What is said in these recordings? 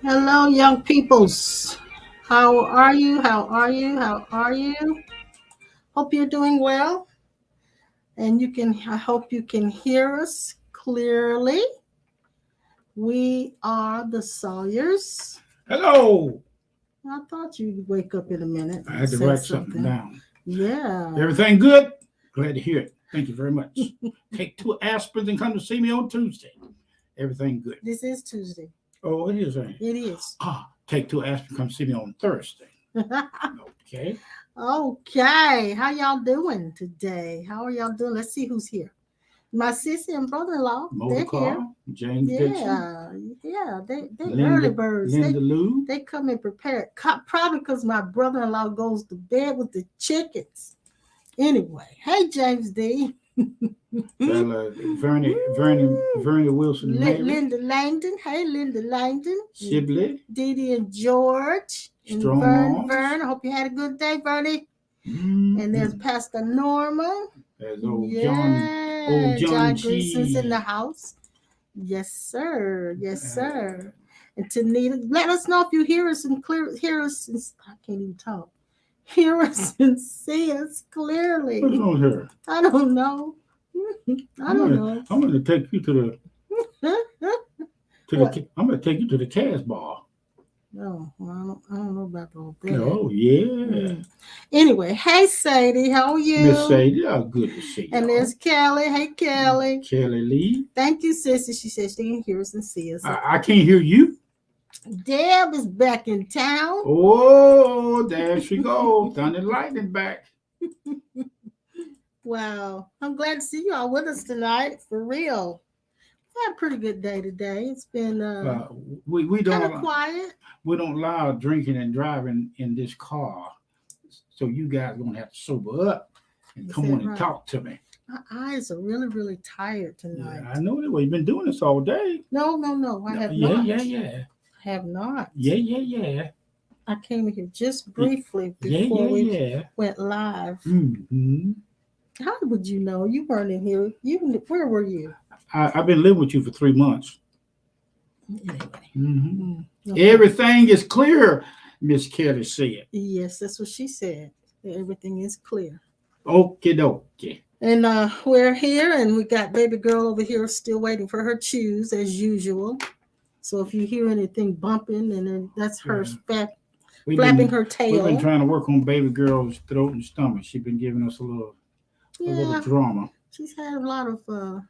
Hello, young peoples. How are you? How are you? How are you? Hope you're doing well, and I hope you can hear us clearly. We are the Sawyers. Hello. I thought you'd wake up in a minute I and had to say write something something. down. Yeah. Everything good? Glad to hear it. Thank you very much. Take 2 aspirins and come to see me on Tuesday. Everything good. This is Tuesday. Oh, it is, ain't it? It is. Take 2 aspirins, come see me on Thursday. Okay. Okay. How y'all doing today? How are y'all doing? Let's see who's here. My sister and brother-in-law, Motor they're here. car, James Dixon, Yeah, they early Linda, birds. Linda Lou. They come in prepared. Probably because my brother-in-law goes to bed with the chickens. Anyway, hey James D. Vernie Wilson, Linda Langdon. Hey Linda Langdon. Sibley, Dee Dee and George. And Strong Arms. Vern. I hope you had a good day, Bernie. Mm-hmm. And there's Pastor Norman. There's old John Greason's G. in the house. Yes, sir. Yes, sir. And Tanita, let us know if you hear us and I can't even talk. Hear us and see us clearly. What's wrong with her? I don't know. I don't know. I'm going to take you to the. I'm going to take you to the Casbah. No, I don't know about all that. Oh yeah. Anyway, hey Sadie, how are you? Miss Sadie, good to see you. And there's Kelly. Hey Kelly. Kelly Lee. Thank you, sister. She said she can hear us and see us. I can't hear you. Deb is back in town. Oh, there she goes. Thunder and lightning back. Wow. I'm glad to see you all with us tonight. For real. We had a pretty good day today. It's been we don't kind of quiet. We don't allow drinking and driving in this car. So you guys are going to have to sober up and come on and talk to me. My eyes are really, really tired tonight. Yeah, I know that. Well, you've been doing this all day. No. I have not. Yeah. I have not. Yeah. I came here just briefly before we went live. Mm-hmm. How would you know? You weren't in here. Where were you? I've been living with you for 3 months. Anyway. Mm-hmm. Okay. Everything is clear, Miss Kelly said. Yes, that's what she said. Everything is clear. Okie dokie. And we're here, and we got baby girl over here still waiting for her chews as usual. So if you hear anything bumping, and then that's her flapping her tail. We've been trying to work on baby girl's throat and stomach. She's been giving us a little drama. She's had a lot of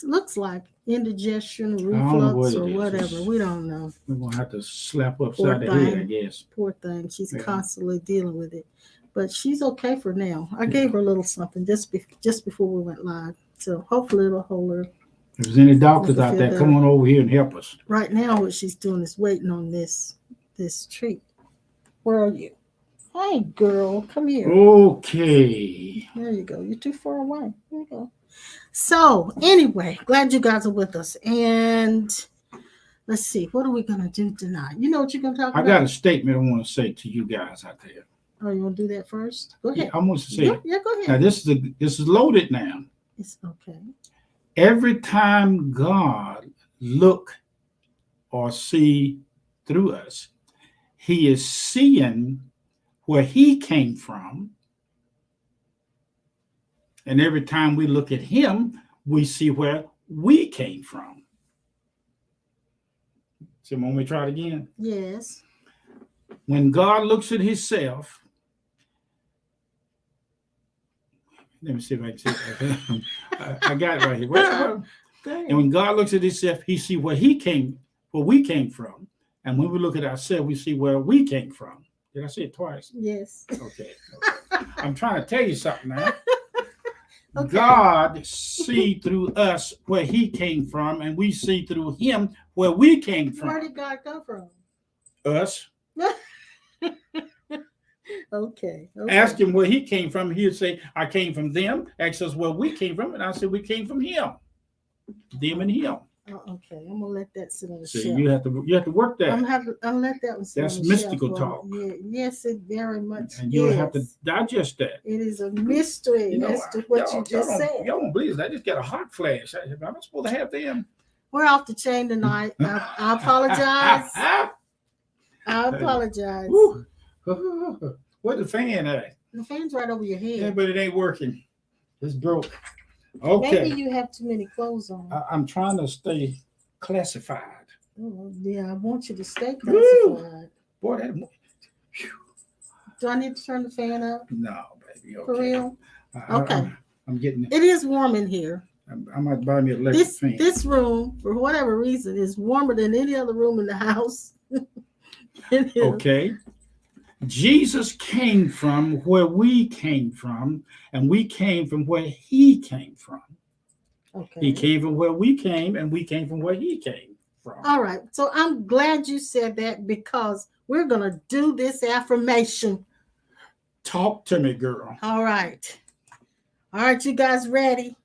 looks like indigestion, reflux, or whatever. We don't know. We're gonna have to slap upside the head, I guess. Poor thing. She's constantly dealing with it. But she's okay for now. I gave her a little something just before we went live. So hopefully it'll hold her. If there's any doctors out there, come on over here and help us. Right now what she's doing is waiting on this treat. Where are you? Hey girl, come here. Okay. There you go. You're too far away. There you go. So anyway, glad you guys are with us. And let's see, what are we gonna do tonight? You know what you're gonna talk about? I got a statement I want to say to you guys out there. Oh, you want to do that first? Go ahead. Yeah, I want to say. Yeah, go ahead. Now this is loaded now. It's okay. Every time God look or see through us, He is seeing where He came from. And every time we look at Him, we see where we came from. So want me to try it again? Yes. When God looks at Himself, let me see if I can see it. I got it right here. And when God looks at Himself, He see where we came from. And when we look at ourselves, we see where we came from. Did I say it twice? Yes. Okay. I'm trying to tell you something now. Okay. God see through us where He came from, and we see through Him where we came from. Where did God come from? Us. Okay. Ask Him where He came from. He'll say, I came from them. Ask us where we came from. And I said, we came from Him. Them and Him. Oh, okay. I'm going to let that sit on the shelf. So you have to work that. I'm going to let that one sit That's on the mystical shelf. talk. Yeah, yes, it very much and you'll have to digest that. It is a mystery as to what you just said. Y'all don't believe it. I just got a hot flash. I'm not supposed to have them. We're off the chain tonight. I apologize. I apologize. Where's the fan at? The fan's right over your head. Yeah, but it ain't working. It's broke. Okay. Maybe you have too many clothes on. I'm trying to stay classified. Oh, yeah, I want you to stay classified. Boy, that. Do I need to turn the fan up? No, baby. Okay. For real? Okay. I'm getting it. It is warm in here. I might buy me an electric fan. This room, for whatever reason, is warmer than any other room in the house. Okay. Jesus came from where we came from, and we came from where he came from. Okay. He came from where we came, and we came from where he came from. All right. So I'm glad you said that because we're going to do this affirmation. Talk to me, girl. All right. All right, you guys ready?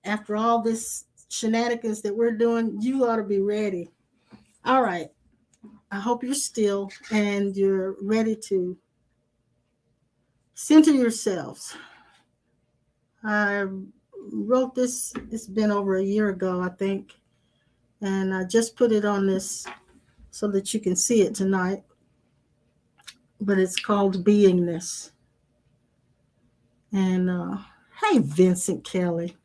After all this shenanigans that we're doing, you ought to be ready. All right. I hope you're still and you're ready to center yourselves. I wrote this, it's been over a year ago, I think, and I just put it on this so that you can see it tonight. But it's called Beingness. And hey, Vincent Kelly.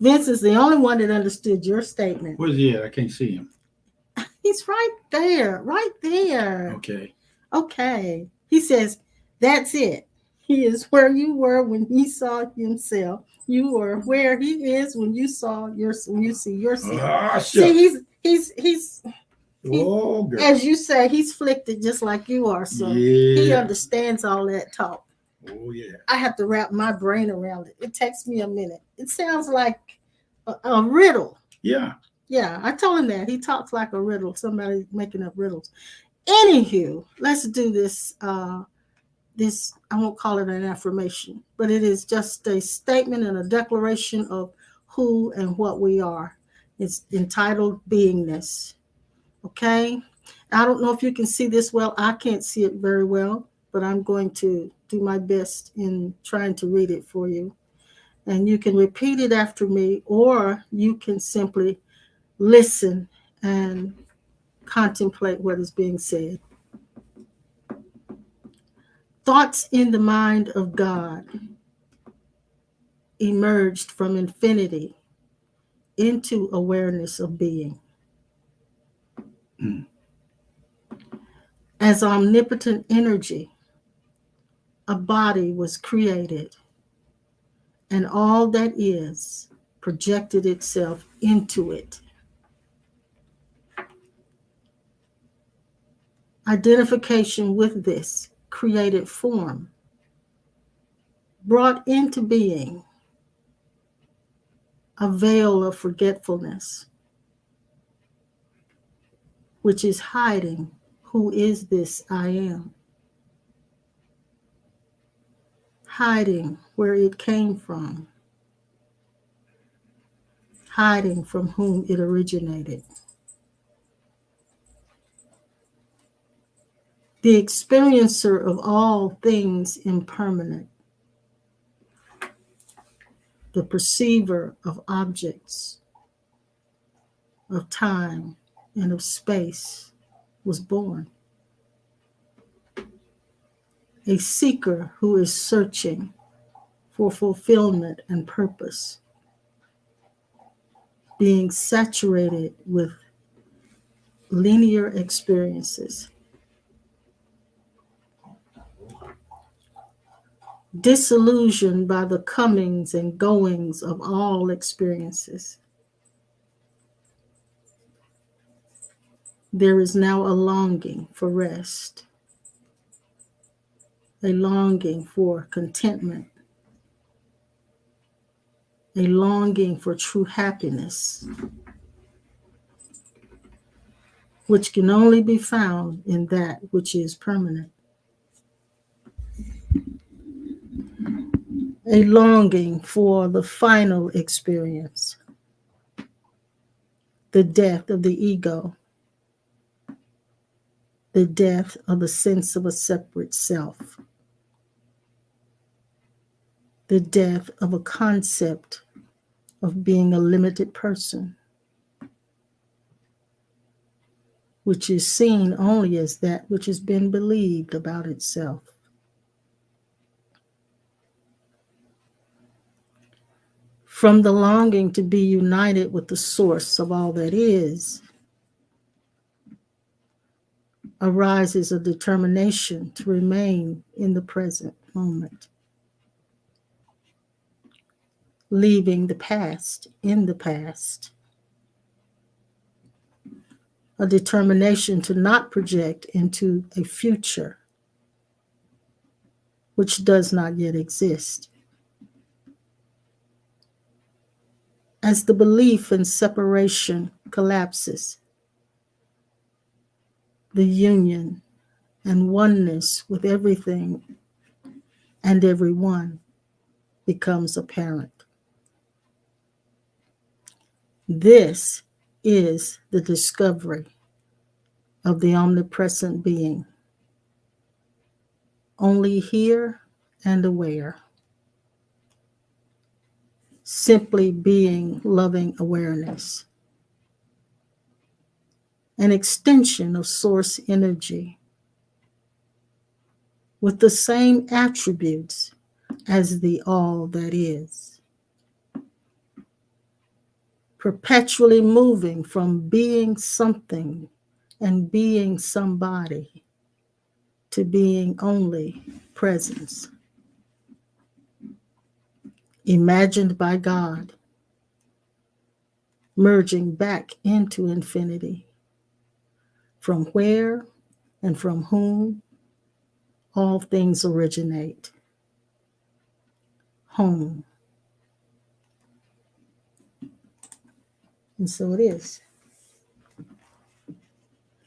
Vince is the only one that understood your statement. Where's he at? I can't see him. He's right there, right there. Okay. Okay. He says, that's it. He is where you were when he saw himself. You are where he is when you see yourself. See, he's oh, girl. As you say, he's flicked just like you are. So he understands all that talk. Oh, yeah. I have to wrap my brain around it. It takes me a minute. It sounds like a riddle. Yeah. Yeah, I told him that. He talks like a riddle. Somebody making up riddles. Anywho, let's do this. This, I won't call it an affirmation, but it is just a statement and a declaration of who and what we are. It's entitled Beingness. Okay? I don't know if you can see this well. I can't see it very well, but I'm going to do my best in trying to read it for you. And you can repeat it after me, or you can simply listen and contemplate what is being said. Thoughts in the mind of God emerged from infinity into awareness of being. As omnipotent energy, a body was created, and all that is projected itself into it. Identification with this created form, brought into being a veil of forgetfulness, which is hiding who is this I am, hiding where it came from, hiding from whom it originated. The experiencer of all things impermanent, the perceiver of objects, of time and of space, was born. A seeker who is searching for fulfillment and purpose, being saturated with linear experiences. Disillusioned by the comings and goings of all experiences. There is now a longing for rest, a longing for contentment, a longing for true happiness, which can only be found in that which is permanent. A longing for the final experience, the death of the ego, the death of the sense of a separate self, the death of a concept of being a limited person, which is seen only as that which has been believed about itself. From the longing to be united with the source of all that is, arises a determination to remain in the present moment, leaving the past in the past, a determination to not project into a future which does not yet exist. As the belief in separation collapses, the union and oneness with everything and everyone becomes apparent. This is the discovery of the omnipresent being, only here and aware, simply being loving awareness, an extension of source energy with the same attributes as the all that is, perpetually moving from being something and being somebody to being only presence, imagined by God, merging back into infinity, from where and from whom all things originate. Home. And so it is.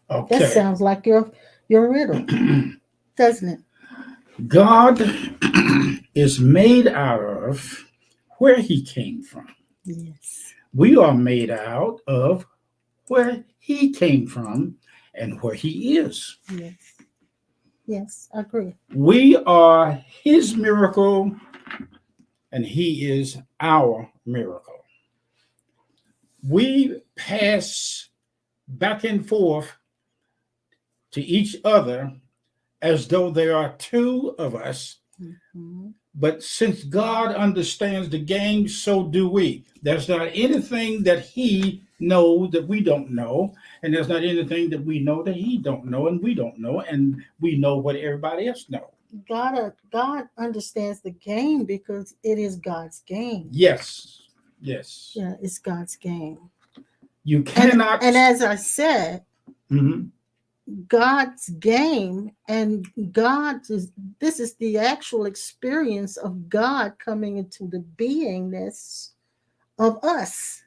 Okay. That sounds like your riddle, doesn't it? God is made out of where he came from. Yes. We are made out of where he came from and where he is. Yes. Yes, I agree. We are his miracle and he is our miracle. We pass back and forth to each other as though there are two of us. Mm-hmm. But since God understands the game, so do we. There's not anything that he knows that we don't know, and there's not anything that we know that he don't know, and we don't know, and we know what everybody else knows. God understands the game because it is God's game. Yes. Yes. Yeah, it's God's game. You cannot. And as I said, Mhm. God's game and this is the actual experience of God coming into the beingness of us.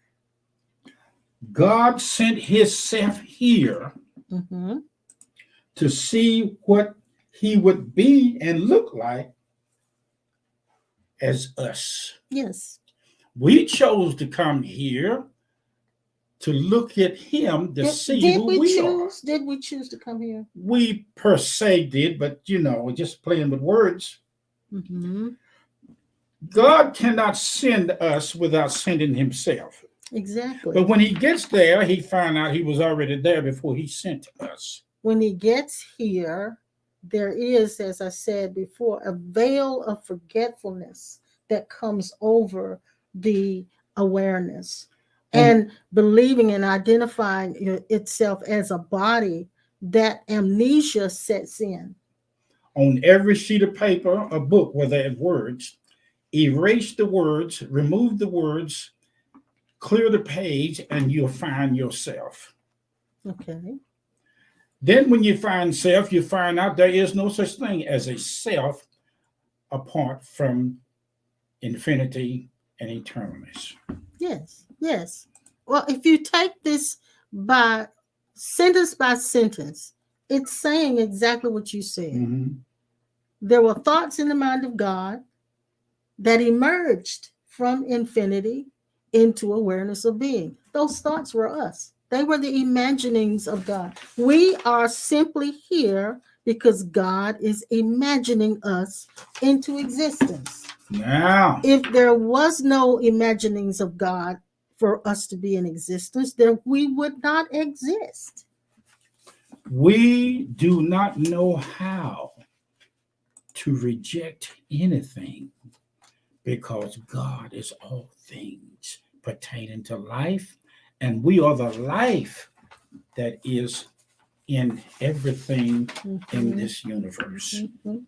God sent himself here Mm-hmm. to see what he would be and look like as us. Yes. We chose to come here to look at him to see who we are. Did we choose to come here? We per se did, but just playing with words. Mm-hmm. God cannot send us without sending himself. Exactly. But when he gets there, he found out he was already there before he sent us. When he gets here, there is, as I said before, a veil of forgetfulness that comes over the awareness. And believing and identifying itself as a body, that amnesia sets in. On every sheet of paper, a book where there are words, erase the words, remove the words, clear the page, and you'll find yourself. Okay. Then when you find self, you find out there is no such thing as a self apart from infinity and eternalness. Yes, yes. Well, if you take this by sentence, it's saying exactly what you said. Mm-hmm. There were thoughts in the mind of God that emerged from infinity into awareness of being. Those thoughts were us. They were the imaginings of God. We are simply here because God is imagining us into existence. Now, If there was no imaginings of God for us to be in existence, then we would not exist. we do not know how to reject anything because God is all things pertaining to life, and we are the life that is in everything in Mhm, this universe. mhm.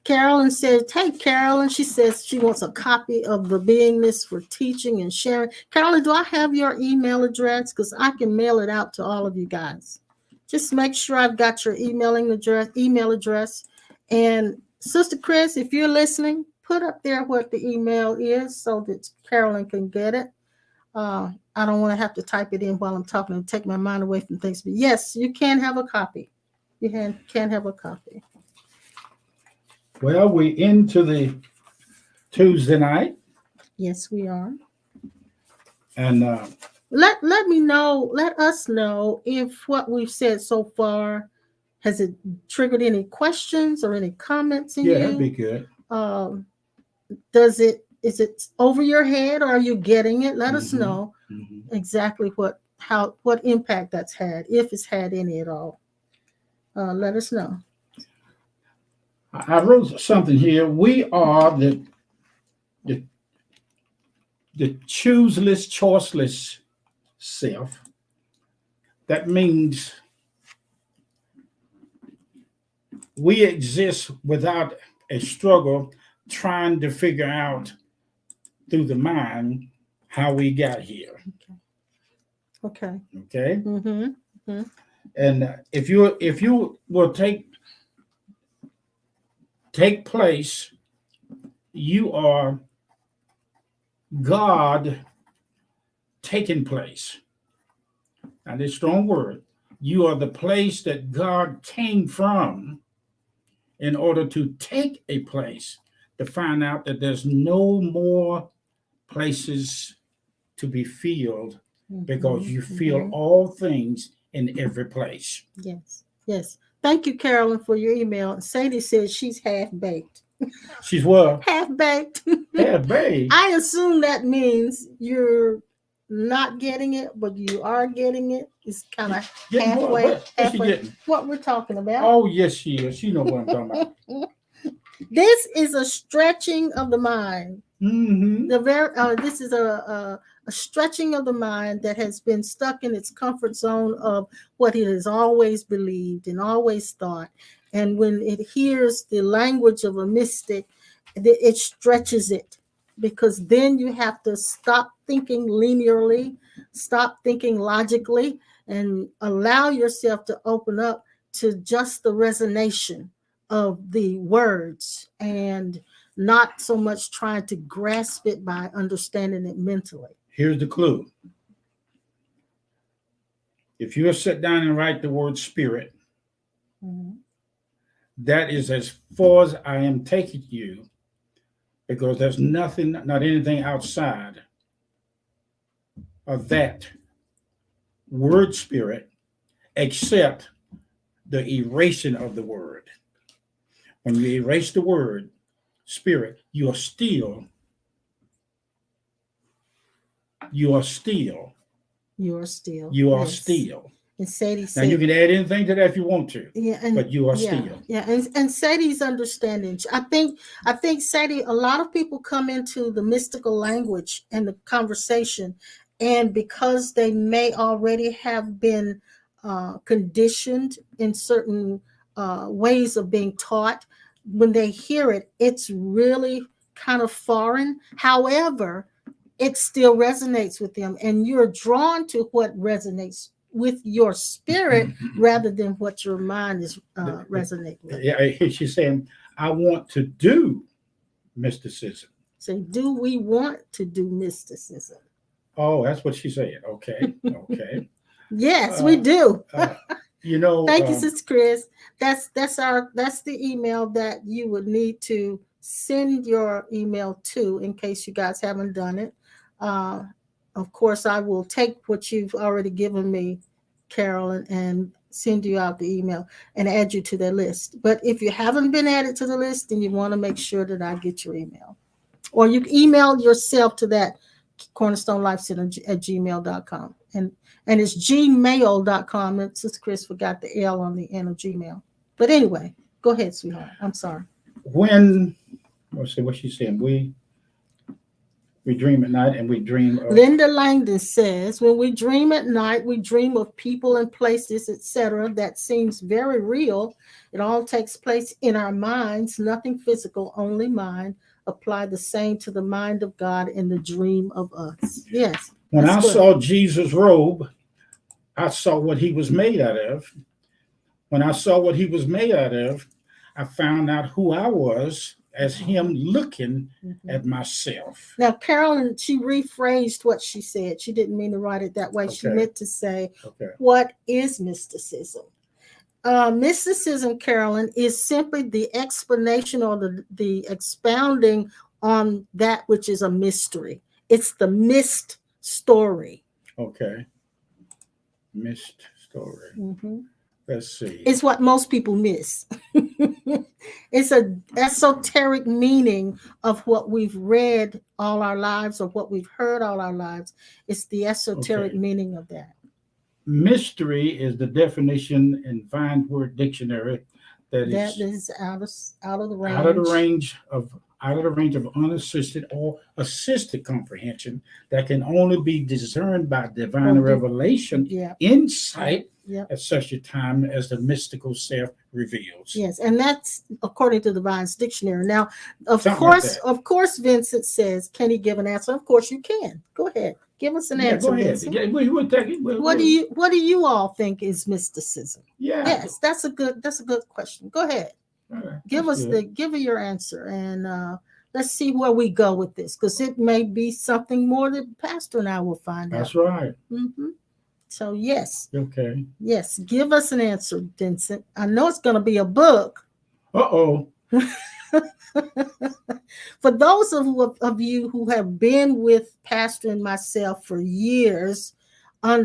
Carolyn says, hey, Carolyn, she says she wants a copy of the Beingness for teaching and sharing. Carolyn, do I have your email address? Because I can mail it out to all of you guys. Just make sure I've got your email address. And Sister Chris, if you're listening, put up there what the email is so that Carolyn can get it. I don't want to have to type it in while I'm talking and take my mind away from things. But yes, you can have a copy. You can have a copy. Well, we into the Tuesday night, Yes, we are. and Let us know if what we've said so far has it triggered any questions or any comments in yeah, that'd be you. good. Um, does it is it over your head, or are you getting it? Let us Hmm. know Hmm. exactly what impact that's had, if it's had any at all. Let us know. I wrote something here. We are the the chooseless, choiceless self. That means we exist without a struggle trying to figure out through the mind how we got here. Okay. Okay, Mm-hmm. Mm-hmm. and if you will take place, you are God taking place. And this strong word. You are the place that God came from in order to take a place, to find out that there's no more places to be filled because Mm-hmm. you feel Mm-hmm. all things in every place. Yes. Yes. Thank you, Carolyn, for your email. Sadie says she's half baked. She's well, Half baked. hey, babe. I assume that means you're not getting it, but you are getting it. It's kind of Getting what? What's she halfway. getting? What we're talking about. Oh, yes, she is. She know what I'm talking about. This is a stretching of the mind. Mm-hmm. This is a stretching of the mind that has been stuck in its comfort zone of what it has always believed and always thought. And when it hears the language of a mystic, it stretches it, because then you have to stop thinking linearly, stop thinking logically, and allow yourself to open up to just the resonation of the words, and not so much trying to grasp it by understanding it mentally. Here's the clue. If you sit down and write the word spirit, Mhm. that is as far as I am taking you because there's nothing, not anything outside of that word spirit except the erasing of the word. When you erase the word spirit, you are still, You are still, you are yes. still. And Sadie Now you said, can add anything to that if you want to, yeah, and but you are yeah, still. yeah, and Sadie's understanding. I think Sadie. A lot of people come into the mystical language and the conversation, and because they may already have been conditioned in certain ways of being taught, when they hear it, it's really kind of foreign. However, it still resonates with them, and you're drawn to what resonates with your spirit rather than what your mind is resonate with. Yeah, she's saying, I want to do mysticism. So, do we want to do mysticism? Oh, that's what she said. Okay, okay. Yes, we Uh, do. uh, you know, Thank you, Sister Chris. That's the email that you would need to send your email to, in case you guys haven't done it. Uh, of course, I will take what you've already given me, Carolyn, and send you out the email and add you to their list. But if you haven't been added to the list, then you want to make sure that I get your email. Or you can email yourself to that Cornerstone Life Center at gmail.com. And it's gmail.com. It's just Chris forgot the L on the end of Gmail. But anyway, go ahead, sweetheart. I'm sorry. When, let's see what she said. We dream at night and we dream of. Linda Langdon says, when we dream at night, we dream of people and places, etc. That seems very real. It all takes place in our minds, nothing physical, only mind. Apply the same to the mind of God in the dream of us. Yes. When I saw Jesus' robe, I saw what he was made out of. When I saw what he was made out of, I found out who I was as him looking at myself. Now, Carolyn, she rephrased what she said. She didn't mean to write it that way. Okay. She meant to say, what is mysticism? Mysticism, Carolyn, is simply the explanation or the expounding on that which is a mystery. It's the missed story. Okay. Missed story. Mm-hmm. Let's see. It's what most people miss. It's an esoteric meaning of what we've read all our lives or what we've heard all our lives. It's the esoteric meaning of that. Mystery is the definition in Vine Word Dictionary that is out of the range. Out of the range of unassisted or assisted comprehension that can only be discerned by divine revelation, insight, at such a time as the mystical self reveals. Yes, and that's according to the Vine's dictionary. Now, of course, Vincent says, can he give an answer? Of course you can. Go ahead. Give us an answer. Go ahead. What do you all think is mysticism? Yeah. Yes, that's a good question. Go ahead. Give her your answer, and let's see where we go with this, because it may be something more that Pastor and I will find out. That's right. Mm-hmm. So yes. Okay. Yes, give us an answer, Vincent. I know it's going to be a book. Uh-oh. For those of you who have been with Pastor and myself for years,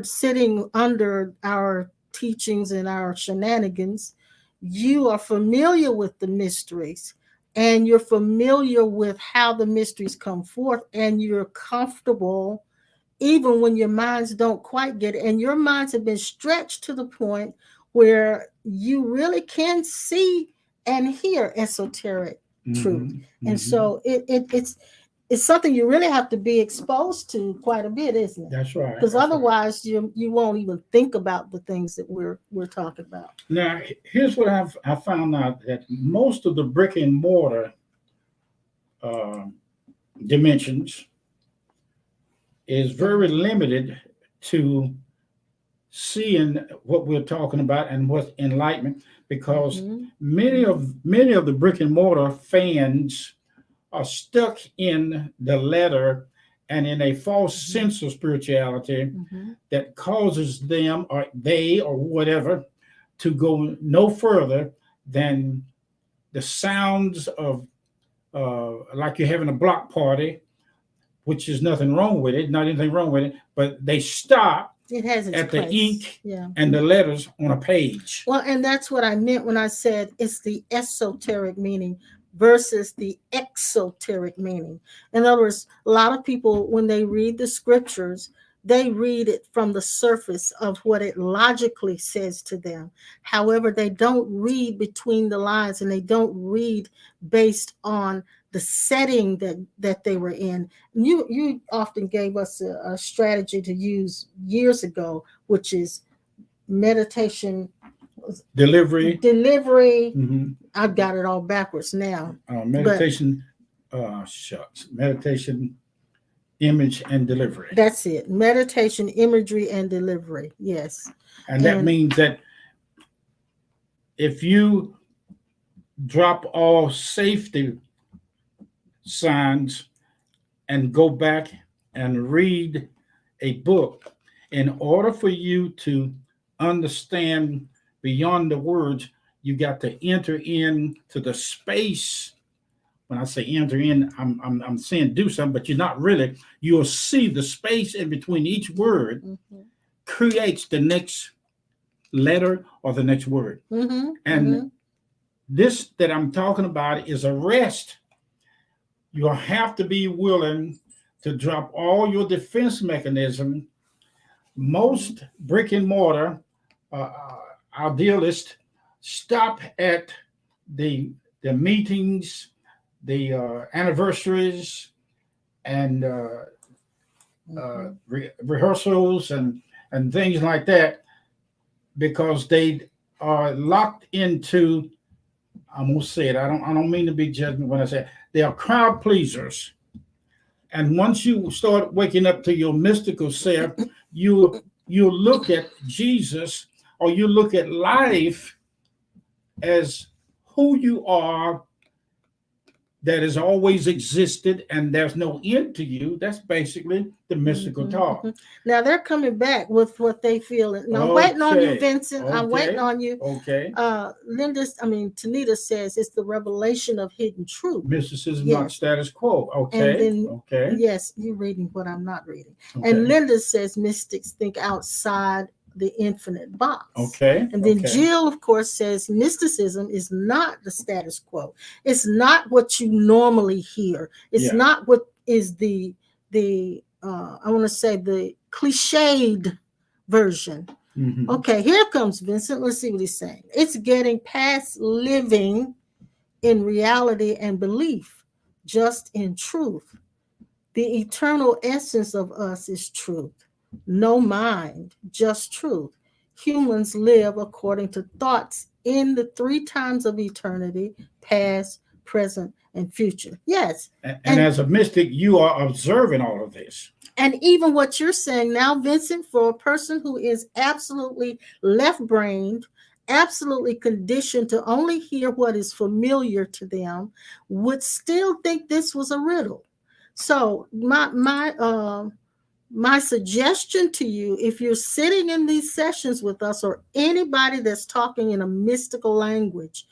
sitting under our teachings and our shenanigans, you are familiar with the mysteries, and you're familiar with how the mysteries come forth, and you're comfortable even when your minds don't quite get it, and your minds have been stretched to the point where you really can see and hear esoteric truth. And so it's something you really have to be exposed to quite a bit, isn't it? That's right. Because otherwise you won't even think about the things that we're talking about. Now, here's what I found out, that most of the brick and mortar dimensions is very limited to seeing what we're talking about and what's enlightenment, because many of the brick and mortar fans are stuck in the letter and in a false sense of spirituality that causes them, or they or whatever, to go no further than the sounds of like you're having a block party, which is nothing wrong with it, not anything wrong with it, but they stop at the ink and the letters on a page. Well, and that's what I meant when I said it's the esoteric meaning versus the exoteric meaning. In other words, a lot of people, when they read the scriptures, they read it from the surface of what it logically says to them. However, they don't read between the lines, and they don't read based on the setting that they were in. You often gave us a strategy to use years ago, which is meditation, delivery. I've got it all backwards now. Meditation, meditation, image, and delivery. That's it. Meditation, imagery, and delivery. Yes. And that means that if you drop all safety signs and go back and read a book, in order for you to understand beyond the words, you got to enter into the space. When I say enter in, I'm saying do something, but you're not really. You'll see the space in between each word creates the next letter or the next word. And this that I'm talking about is a rest. You'll have to be willing to drop all your defense mechanism. Most brick and mortar idealists stop at the meetings, the anniversaries, and rehearsals and things like that because they are locked into. I'm gonna say it. I don't mean to be judgment when I say it. They are crowd pleasers. And once you start waking up to your mystical self, you look at Jesus or you look at life as who you are that has always existed and there's no end to you. That's basically the mystical talk. Now they're coming back with what they feel. Now, I'm waiting on you, Vincent. I'm waiting on you. Okay. Tanita says it's the revelation of hidden truth. Mysticism, not status quo. Okay. And then, yes, you're reading what I'm not reading. Okay. And Linda says mystics think outside the infinite box. Okay. And then Jill, of course, says mysticism is not the status quo. It's not what you normally hear. It's not what is the I want to say the cliched version. Okay, here comes Vincent. Let's see what he's saying. It's getting past living in reality and belief, just in truth. The eternal essence of us is truth. No mind, just truth. Humans live according to thoughts in the three times of eternity, past, present, and future. Yes. And as a mystic, you are observing all of this. And even what you're saying now, Vincent, for a person who is absolutely left-brained, absolutely conditioned to only hear what is familiar to them, would still think this was a riddle. So my suggestion to you, if you're sitting in these sessions with us or anybody that's talking in a mystical language,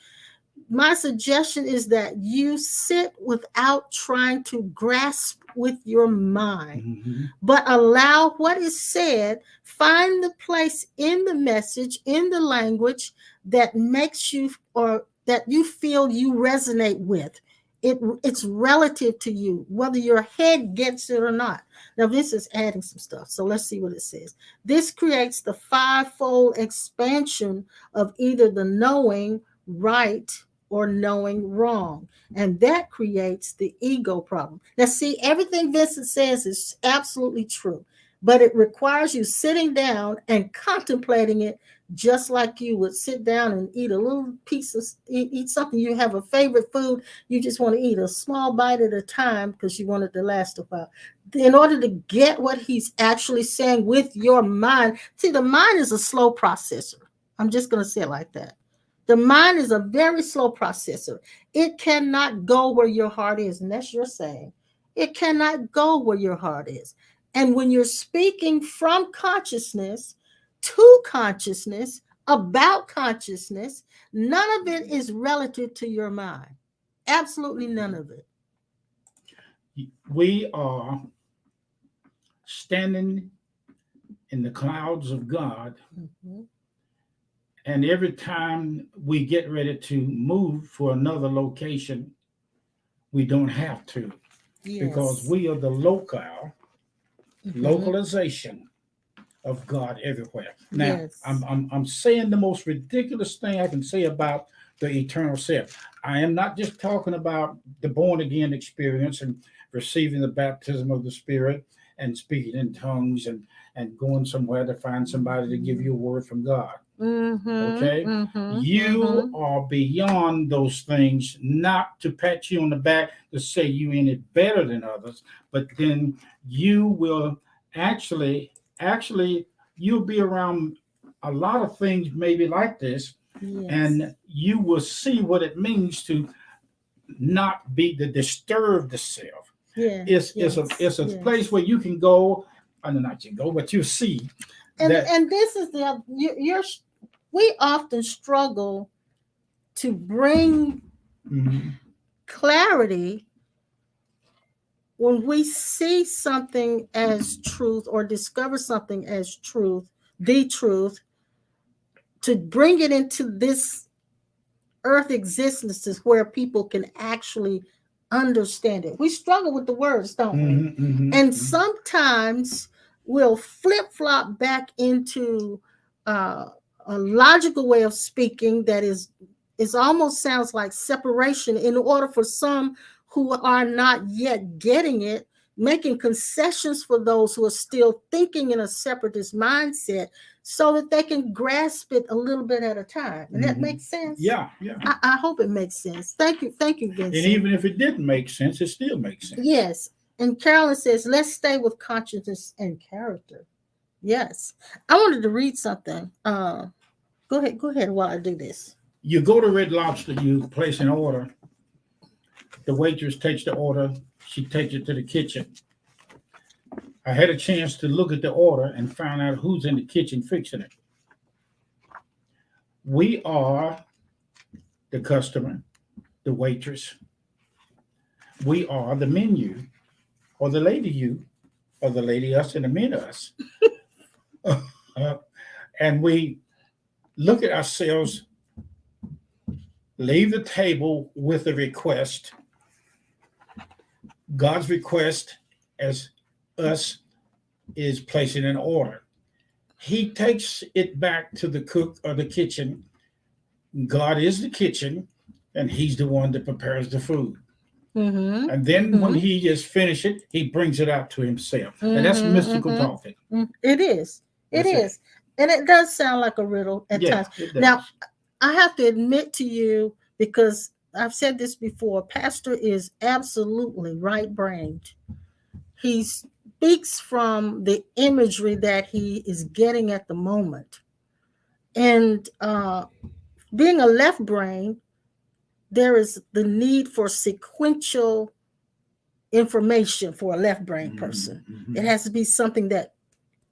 my suggestion is that you sit without trying to grasp with your mind, but allow what is said, find the place in the message, in the language that makes you or that you feel you resonate with. It's relative to you, whether your head gets it or not. Now, this is adding some stuff. So let's see what it says. This creates the fivefold expansion of either the knowing right or knowing wrong. And that creates the ego problem. Now, see, everything Vincent says is absolutely true, but it requires you sitting down and contemplating it just like you would sit down and eat a little piece of, eat something. You have a favorite food. You just want to eat a small bite at a time because you want it to last a while. In order to get what he's actually saying with your mind, see, the mind is a slow processor. I'm just going to say it like that. The mind is a very slow processor. It cannot go where your heart is. And that's your saying. It cannot go where your heart is. And when you're speaking from consciousness to consciousness, about consciousness, none of it is relative to your mind. Absolutely none of it. We are standing in the clouds of God. And every time we get ready to move for another location, we don't have to. Yes. Because we are the localization of God everywhere. Now, yes. I'm saying the most ridiculous thing I can say about the eternal self. I am not just talking about the born again experience and receiving the baptism of the Spirit and speaking in tongues and going somewhere to find somebody to give you a word from God. Okay? You are beyond those things, not to pat you on the back to say you ain't it better than others, but then you will actually you'll be around a lot of things maybe like this. Yes. And you will see what it means to not be the disturbed self. Yeah, it's a place where you can go, I don't know, not you go, but you see. And this is we often struggle to bring clarity when we see something as truth or discover something as truth, the truth, to bring it into this earth existence is where people can actually understand it. We struggle with the words, don't we? And sometimes we'll flip flop back into a logical way of speaking that is almost sounds like separation in order for some who are not yet getting it, making concessions for those who are still thinking in a separatist mindset so that they can grasp it a little bit at a time. And that makes sense? Yeah. I hope it makes sense. Thank you, Vincent. And even if it didn't make sense, it still makes sense. Yes. And Carolyn says, let's stay with consciousness and character. Yes. I wanted to read something. Go ahead while I do this. You go to Red Lobster, you place an order. The waitress takes the order. She takes it to the kitchen. I had a chance to look at the order and find out who's in the kitchen fixing it. We are the customer, the waitress. We are the menu, or the lady you, or the lady us, and the men us. And we look at ourselves, leave the table with a request. God's request as us is placing an order. He takes it back to the cook or the kitchen. God is the kitchen, and he's the one that prepares the food. And then when he just finished it, he brings it out to himself. And that's mystical talking. It is. It is. And it does sound like a riddle at times. Now, I have to admit to you, because I've said this before, Pastor is absolutely right-brained. He speaks from the imagery that he is getting at the moment. And being a left brain, there is the need for sequential information for a left brain person. It has to be something that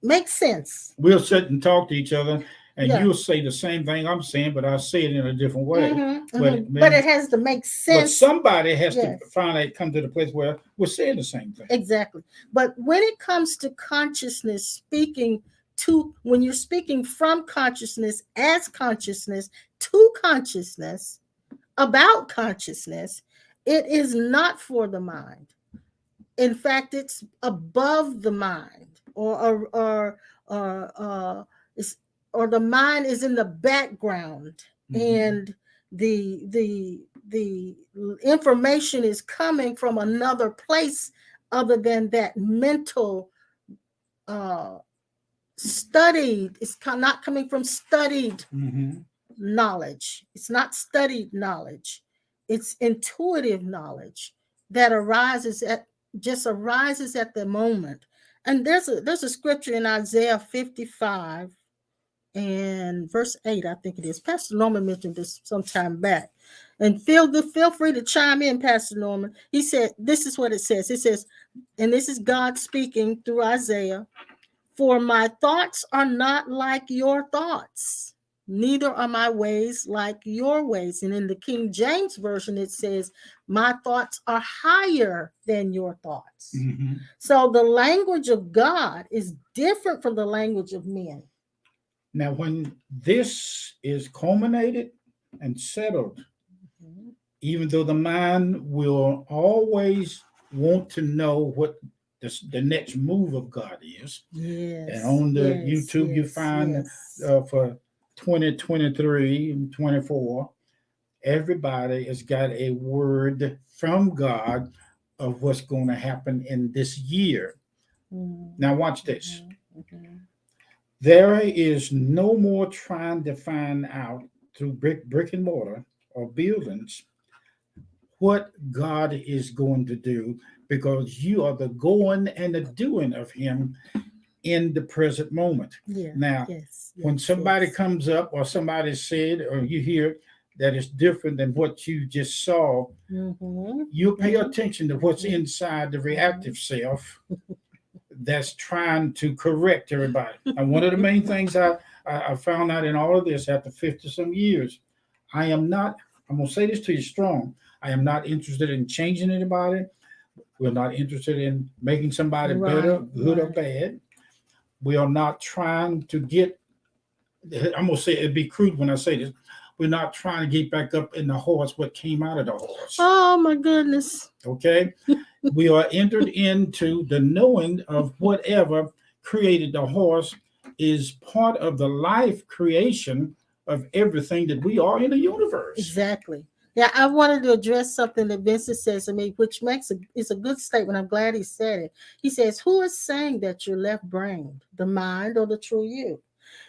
makes sense. We'll sit and talk to each other, and you'll say the same thing I'm saying, but I'll say it in a different way. But it has to make sense. But somebody has to finally come to the place where we're saying the same thing. Exactly. But when it comes to consciousness, speaking to, when you're speaking from consciousness as consciousness to consciousness about consciousness, it is not for the mind. In fact, it's above the mind, or the mind is in the background, and the information is coming from another place other than that mental studied. It's not coming from studied knowledge. It's not studied knowledge. It's intuitive knowledge that arises at the moment. And there's a scripture in Isaiah 55 and verse 8, I think it is. Pastor Norman mentioned this some time back. And feel free to chime in, Pastor Norman. He said, this is what it says. It says, and this is God speaking through Isaiah, "For my thoughts are not like your thoughts, neither are my ways like your ways." And in the King James Version, it says, "My thoughts are higher than your thoughts." So the language of God is different from the language of men. Now, when this is culminated and settled, even though the mind will always want to know what the next move of God is, and on the YouTube you find for 2023 and 24, everybody has got a word from God of what's going to happen in this year. Now watch this. There is no more trying to find out through brick and mortar or buildings what God is going to do, because you are the going and the doing of him in the present moment. Now, when somebody comes up, or somebody said, or you hear that is different than what you just saw, you pay attention to what's inside the reactive self that's trying to correct everybody. And one of the main things I found out in all of this after 50 some years, I'm going to say this to you strong, I am not interested in changing anybody. We're not interested in making somebody better, good or bad. We are not trying to get I'm gonna say it'd be crude when I say this. We're not trying to get back up in the horse what came out of the horse. Oh my goodness. Okay, we are entered into the knowing of whatever created the horse is part of the life creation of everything that we are in the universe. Exactly. Yeah, I wanted to address something that Vincent says to me, which it's a good statement. I'm glad he said it. He says, "Who is saying that you're left-brained, the mind or the true you?"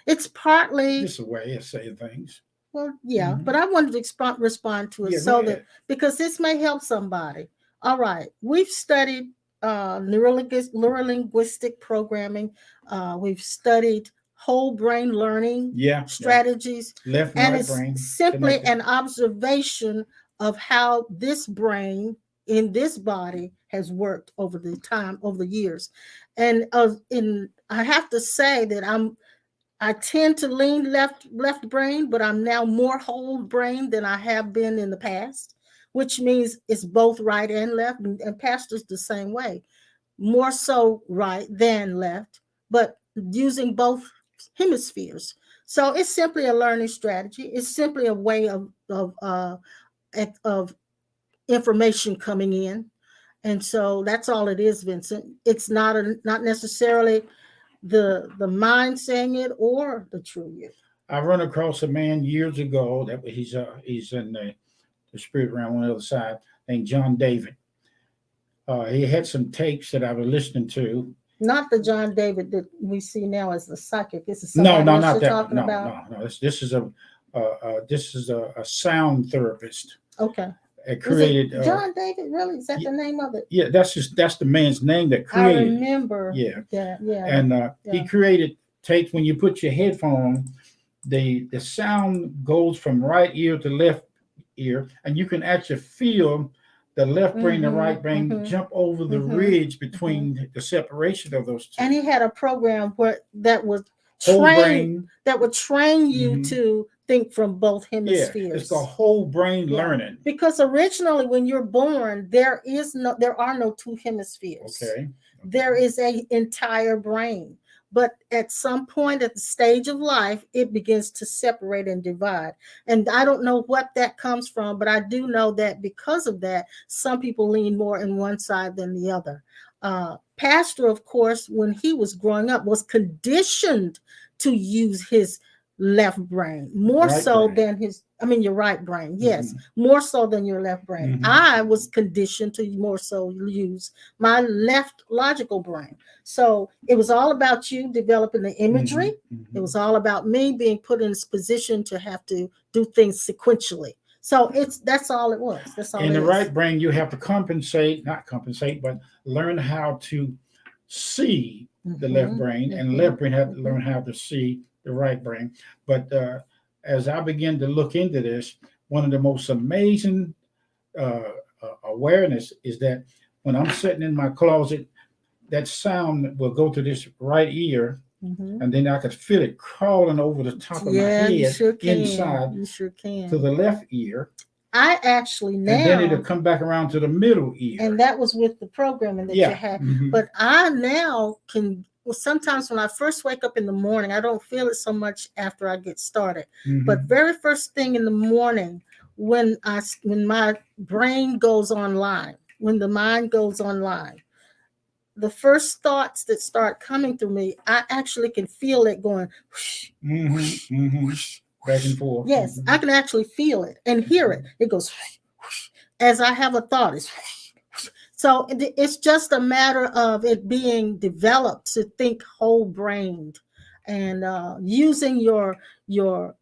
It's partly, This is a way of saying things. well, yeah, Mhm. but I wanted to respond to it Yeah, go so that ahead. because this may help somebody. All right, we've studied neurolinguistic programming. We've studied whole brain learning Yeah, yeah. strategies, Left and and right it's brain simply connected. an observation of how this brain in this body has worked over the years, and I have to say that I tend to lean left brain, but I'm now more whole brain than I have been in the past, which means it's both right and left. And pastor's the same way, more so right than left, but using both hemispheres. So it's simply a learning strategy. It's simply a way of information coming in, and so that's all it is, Vincent. It's not necessarily the mind saying it or the true you. I run across a man years ago that he's in the spirit realm on the other side, named John David. He had some tapes that I was listening to. Not the John David that we see now as the psychic. This is No, somebody no, else not you're that one. talking No, about. no, no. This is a sound therapist. Okay. Is Created. it John David? Really? Is that the name of it? Yeah, that's the man's name that I created. remember. Yeah, that. Yeah. and Yeah. he created tapes when you put your headphone on. The sound goes from right ear to left ear, and you can actually feel the left brain and right brain jump over the ridge between the separation of those two. And he had a program that would Whole train brain. you to think from both Yeah, hemispheres. it's called whole brain Yeah. learning. Because originally when you're born, there are no two hemispheres. Okay. There is a entire brain. But at some point at the stage of life, it begins to separate and divide. And I don't know what that comes from, but I do know that because of that, some people lean more in one side than the other. Pastor, of course, when he was growing up, was conditioned to use his left brain more Right so brain. than your right brain. Yes, more so than your left brain. I was conditioned to more so use my left logical brain. So it was all about you developing the imagery. It was all about me being put in this position to have to do things sequentially. So that's all it was. That's all. In it the is. right brain, you have to not compensate, but learn how to see the left brain, and left brain have to learn how to see the right brain. But as I begin to look into this, one of the most amazing awareness is that when I'm sitting in my closet, that sound will go to this right ear, and then I could feel it crawling over the top of my head inside You sure can. to the left ear. I actually now, and then it'll come back around to the middle ear. And that was with the programming that you had. But I now can. Well, sometimes when I first wake up in the morning, I don't feel it so much after I get started. But very first thing in the morning, when my brain goes online, when the mind goes online, the first thoughts that start coming through me, I actually can feel it going whoosh, whoosh, whoosh, back and forth. Yes, I can actually feel it and hear it. It goes whoosh, whoosh, as I have a thought. So it's just a matter of it being developed to think whole brained, and using your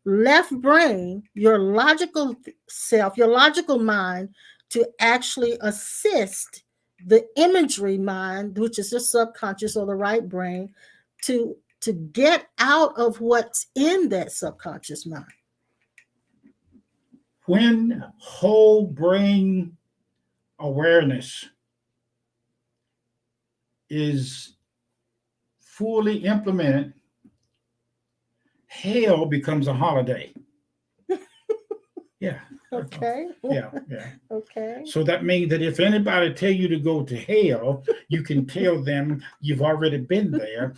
left brain, your logical self, your logical mind, to actually assist the imagery mind, which is the subconscious or the right brain, to get out of what's in that subconscious mind. When whole brain awareness is fully implemented, hell becomes a holiday. Yeah. Okay. Yeah. Okay. So that means that if anybody tell you to go to hell, you can tell them you've already been there.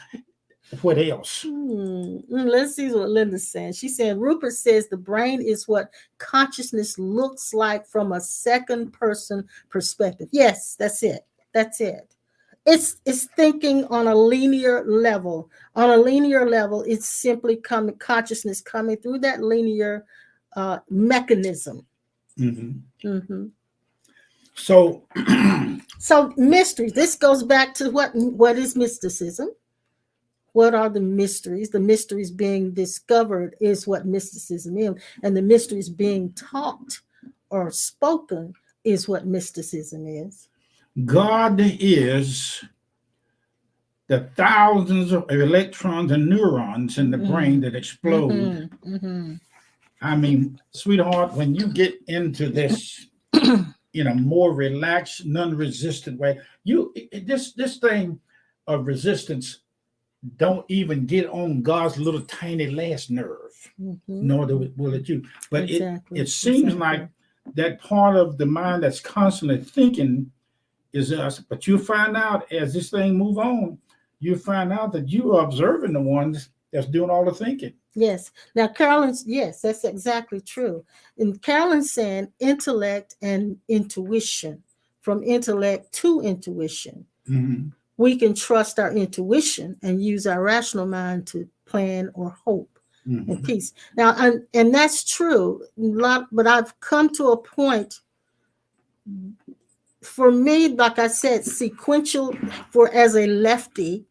what else? Let's see what Linda's saying. She's saying Rupert says the brain is what consciousness looks like from a second person perspective. Yes, that's it. That's it. It's thinking on a linear level. On a linear level, it's simply coming consciousness coming through that linear mechanism. Mm-hmm. So, so mysteries. This goes back to what is mysticism? What are the mysteries? The mysteries being discovered is what mysticism is, and the mysteries being taught or spoken is what mysticism is. God is the thousands of electrons and neurons in the brain that explode. I mean, sweetheart, when you get into this in a more relaxed, non-resistant way, this thing of resistance don't even get on God's little tiny last nerve, nor will it you. But it seems like that part of the mind that's constantly thinking is us. But you find out as this thing move on, you find out that you are observing the ones that's doing all the thinking. Yes. Now, Carolyn's, yes, that's exactly true. And Carolyn's saying intellect and intuition, from intellect to intuition. We can trust our intuition and use our rational mind to plan or hope and peace. Now, and that's true. But I've come to a point, for me, like I said, sequential, as a lefty,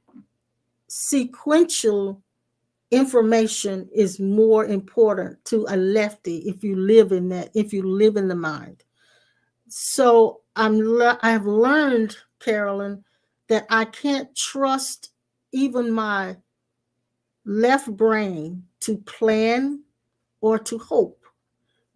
sequential information is more important to a lefty if you live in the mind. So I've learned, Carolyn, that I can't trust even my left brain to plan or to hope,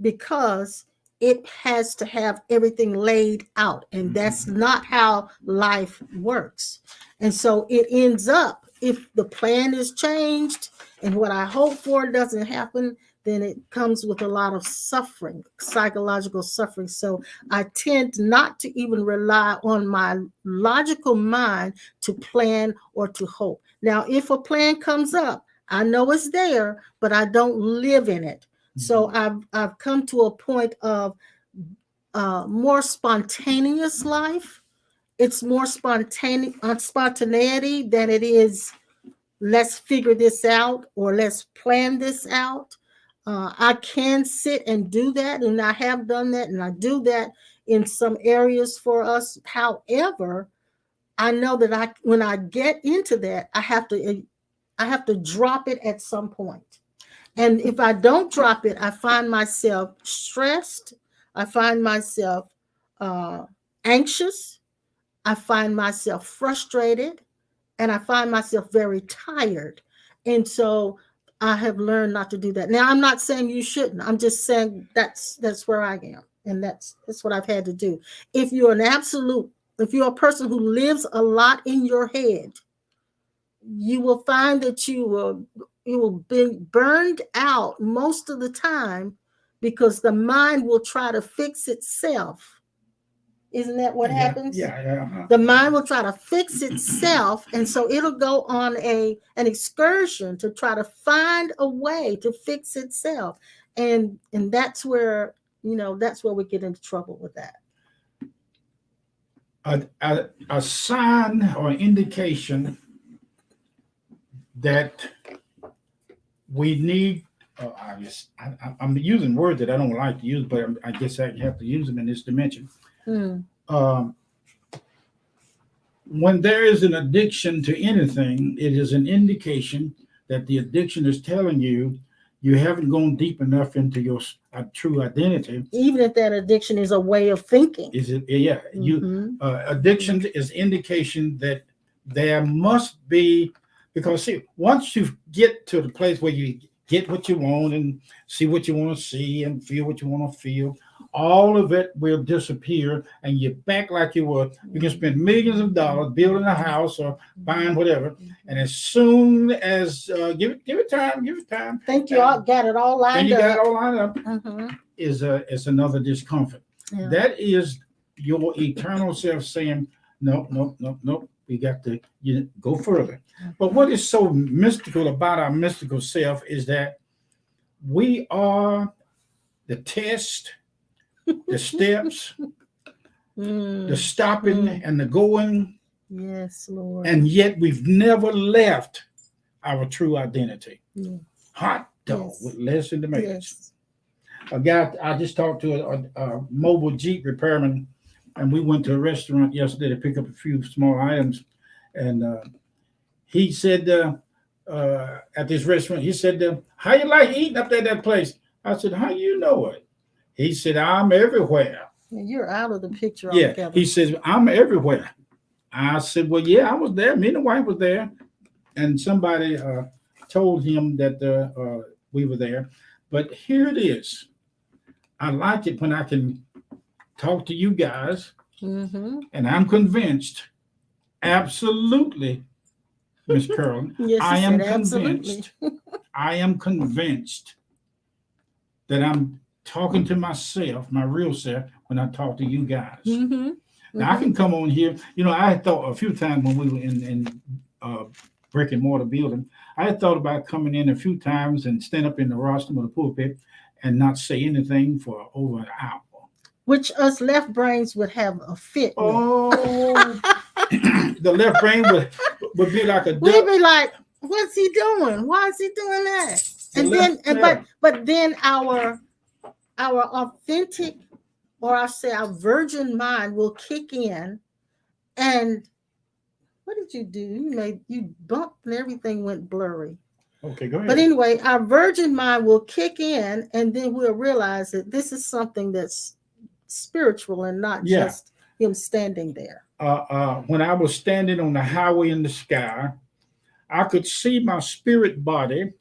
because it has to have everything laid out, and that's not how life works. And so it ends up, if the plan is changed and what I hope for doesn't happen, then it comes with a lot of suffering, psychological suffering. So I tend not to even rely on my logical mind to plan or to hope. Now, if a plan comes up, I know it's there, but I don't live in it. So I've come to a point of more spontaneous life. It's more spontaneity than it is let's figure this out or let's plan this out. I can sit and do that, and I have done that, and I do that in some areas for us. However, I know that when I get into that, I have to drop it at some point. And if I don't drop it, I find myself stressed. I find myself anxious. I find myself frustrated. And I find myself very tired. And so I have learned not to do that. Now, I'm not saying you shouldn't. I'm just saying that's where I am. And that's what I've had to do. If you're a person who lives a lot in your head, you will find that you will be burned out most of the time, because the mind will try to fix itself. Isn't that what happens? Yeah. The mind will try to fix itself, and so it'll go on an excursion to try to find a way to fix itself, and that's where we get into trouble with that. A sign or indication that we need, I'm using words that I don't like to use, but I guess I have to use them in this dimension. When there is an addiction to anything, it is an indication that the addiction is telling you haven't gone deep enough into your true identity. Even if that addiction is a way of thinking. Is it? Yeah. Addiction is indication that there must be, because see, once you get to the place where you get what you want and see what you want to see and feel what you want to feel, all of it will disappear, and you're back like you were. You can spend millions of dollars building a house or buying whatever, and as soon as give it time. Think you all got it all lined up. And you got it all lined up. Is another discomfort. Yeah. That is your eternal self saying, nope. We got to go further. But what is so mystical about our mystical self is that we are the test, the steps, the stopping and the going. Yes, Lord. And yet we've never left our true identity. Yes. Hot dog with less in the matrix. Yes. A guy, I just talked to a mobile Jeep repairman, and we went to a restaurant yesterday to pick up a few small items. And he said at this restaurant, he said, how you like eating up there at that place? I said, how you know it? He said, I'm everywhere. You're out of the picture Yeah, altogether. he says, I'm everywhere. I said, well, yeah, I was there. Me and the wife was there. And somebody told him that we were there. But here it is. I like it when I can talk to you guys. And I'm convinced, absolutely, Miss Carolyn, yes, I am convinced. I am convinced that I'm talking to myself, my real self, when I talk to you guys. Now, I can come on here. I had thought a few times when we were in brick and mortar building, I had thought about coming in a few times and stand up in the rostrum of the pulpit and not say anything for over an hour. Which us left brains would have a fit. Oh, the left brain would be like a duck. We'd be like, what's he doing? Why is he doing that? But then our authentic, or I'll say our virgin mind will kick in. And what did you do? You bumped and everything went blurry. Okay, go ahead. But anyway, our virgin mind will kick in, and then we'll realize that this is something that's spiritual and not just him standing there. When I was standing on the highway in the sky, I could see my spirit body.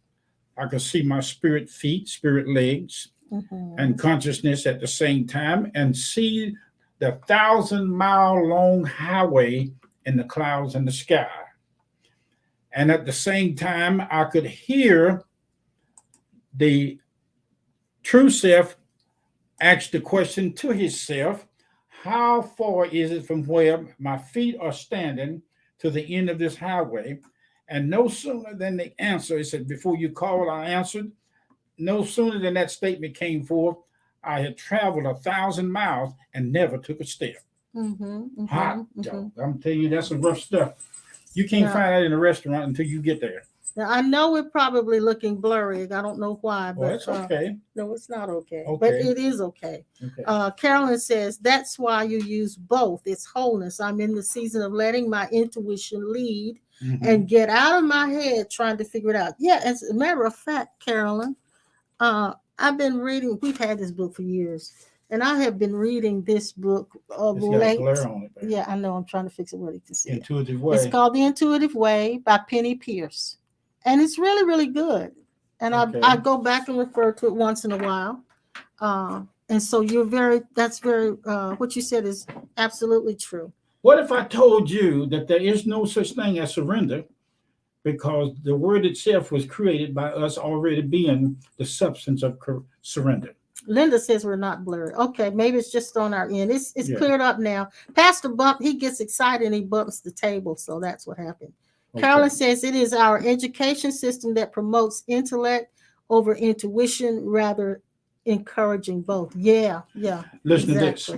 I could see my spirit feet, spirit legs, and consciousness at the same time, and see the 1,000-mile long highway in the clouds in the sky. And at the same time, I could hear the true self ask the question to himself, how far is it from where my feet are standing to the end of this highway? And no sooner than the answer, it said, before you called, I answered. No sooner than that statement came forth, I had traveled 1,000 miles and never took a step. Hot dog. I'm telling you, that's some rough stuff. You can't find that in a restaurant until you get there. Now, I know we're probably looking blurry. I don't know why, but it's okay. No, it's not okay. But it is okay. Carolyn says, that's why you use both. It's wholeness. I'm in the season of letting my intuition lead and get out of my head trying to figure it out. Yeah, as a matter of fact, Carolyn, I've been reading, we've had this book for years, and I have been reading this book of late. Glare on it, yeah, I know. I'm trying to fix it where you can see Intuitive Way. It's called The Intuitive Way by Penny Pierce. And it's really, really good. And I go back and refer to it once in a while. And so that's very, what you said is absolutely true. What if I told you that there is no such thing as surrender, because the word itself was created by us already being the substance of surrender? Linda says we're not blurry. Okay, maybe it's just on our end. It's cleared up now. Pastor Bump, he gets excited and he bumps the table. So that's what happened. Carolyn says it is our education system that promotes intellect over intuition, rather encouraging both. Yeah. Listen to this.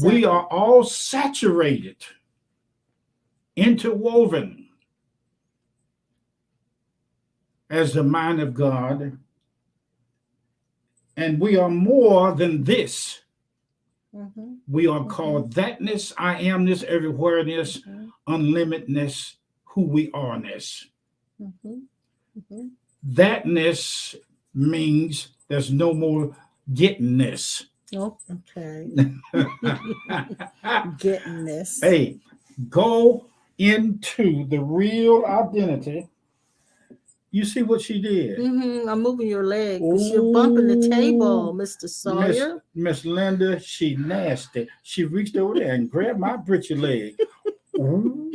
We are all saturated, interwoven as the mind of God, and we are more than this. We are called thatness, I amness, everywhereness, unlimitedness, who we are-ness. Thatness means there's no more gettingness. Oh, okay. Gettingness. Hey, go into the real identity. You see what she did? I'm moving your leg because you're bumping the table, Mr. Sawyer. Miss Linda, she nasty. She reached over there and grabbed my britchy leg. Ooh,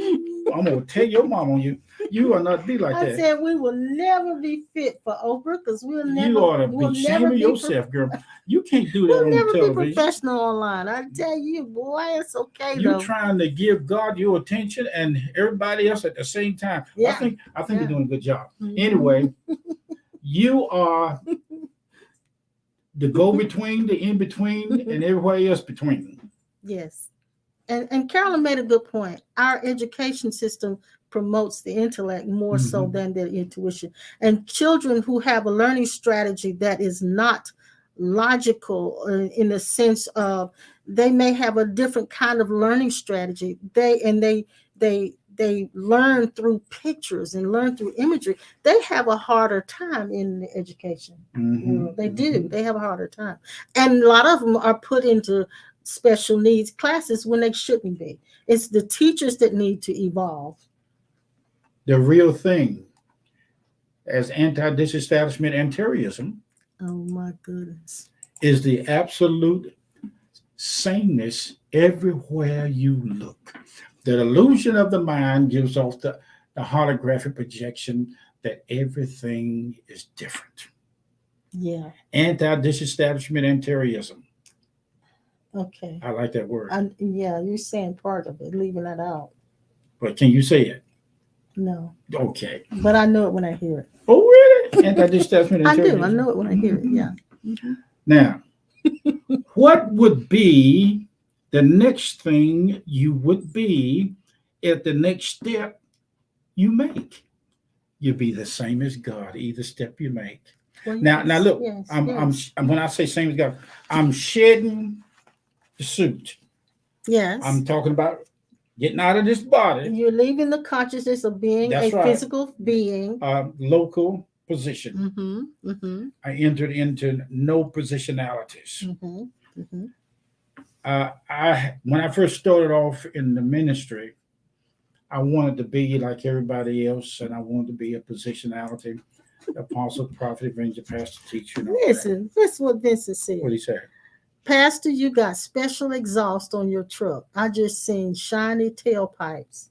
I'm going to tell your mom on you. You will not be like I that. said we will never be fit for Oprah because You ought to be shaming yourself, girl. You can't do that we'll on never be television. professional online. I tell you, boy, it's okay You're though. trying to give God your attention and everybody else at the same time. Yeah. I think you're doing a good job. Mhm. Anyway, you are the go-between, the in-between, and everybody else between. Yes. And Carolyn made a good point. Our education system promotes the intellect more so than their intuition. And children who have a learning strategy that is not logical in the sense of they may have a different kind of learning strategy. They learn through pictures and learn through imagery. They have a harder time in the education world. They do. They have a harder time. And a lot of them are put into special needs classes when they shouldn't be. It's the teachers that need to evolve. The real thing, as anti-disestablishment and terrorism, Oh my goodness. is the absolute sameness everywhere you look. The illusion of the mind gives off the holographic projection that everything is different. Yeah. Anti-disestablishment and terrorism. Okay. I like that word. Yeah, you're saying part of it, leaving that out. But can you say it? No. Okay. But I know it when I hear it. Oh, really? Anti-disestablishment and I terrorism. do. I know it when I hear it. Yeah. Mm-hmm. Now, what would be the next thing you would be at the next step you make? You'll be the same as God, either step you make. Well, Now look, yes, I'm when I say same as God, I'm shedding the suit. yes. I'm talking about getting out of this body. You're leaving the consciousness of being That's a right. physical being. Local position. I entered into no positionalities. When I first started off in the ministry, I wanted to be like everybody else, and I wanted to be a positionality, apostle, prophet, evangelist, pastor, teacher. Listen, that's what Vincent said. What did he say? Pastor, you got special exhaust on your truck. I just seen shiny tailpipes.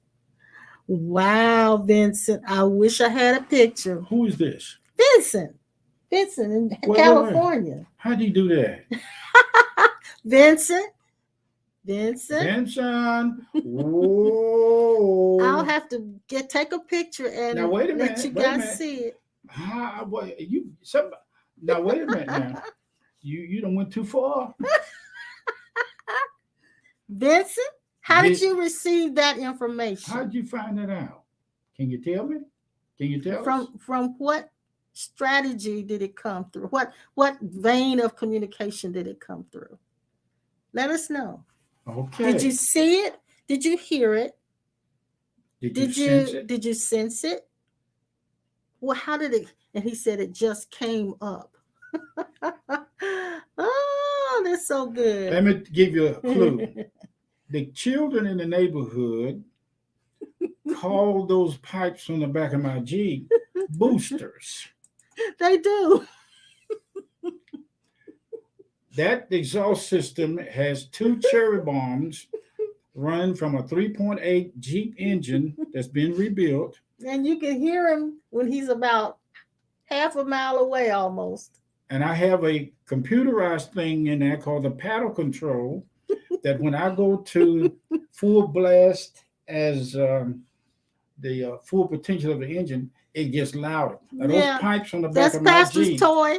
Wow, Vincent. I wish I had a picture. Who is this? Vincent in California. Wait. How do you do that? Vincent. Whoa. I'll have to take a picture and now, wait a minute, let you guys see it. Now wait a minute now. You done went too far. Vincent, how did you receive that information? How did you find that out? Can you tell me? Can you tell us? From what strategy did it come through? What vein of communication did it come through? Let us know. Okay. Did you see it? Did you hear it? Did you sense it? Did you sense it? Well, how did it? And he said it just came up. Oh, that's so good. Let me give you a clue. The children in the neighborhood call those pipes on the back of my Jeep boosters. They do. That exhaust system has two cherry bombs running from a 3.8 Jeep engine that's been rebuilt. And you can hear him when he's about half a mile away almost. And I have a computerized thing in there called the paddle control that when I go to full blast as the full potential of the engine, it gets louder. Now, those pipes on the back of my Pastor's Jeep. toy.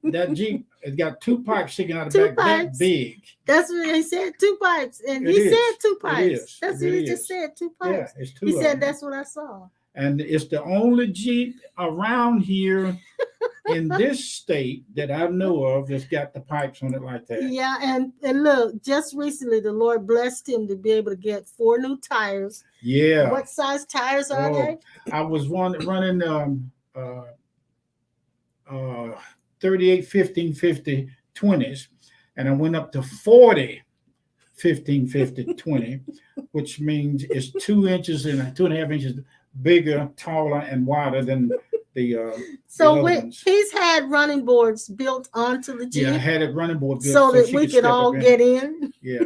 That Jeep has got two pipes sticking out of Two the back pipes. that big. That's what he said, 2 pipes. And It he is. said 2 pipes. It is. That's It what really he just is. said, 2 pipes. Yeah, it's two. He of said them. that's what I saw. And it's the only Jeep around here in this state that I know of that's got the pipes on it like that. Yeah, and look, just recently the Lord blessed him to be able to get 4 new tires. Yeah. What size tires are they? I was running 38 1550 20s, and I went up to 40 1550 20, which means it's 2 inches and 2.5 inches bigger, taller, and wider than the so he's had running boards built onto the Jeep. Yeah, I had a running board built so that we could all get in. Yeah.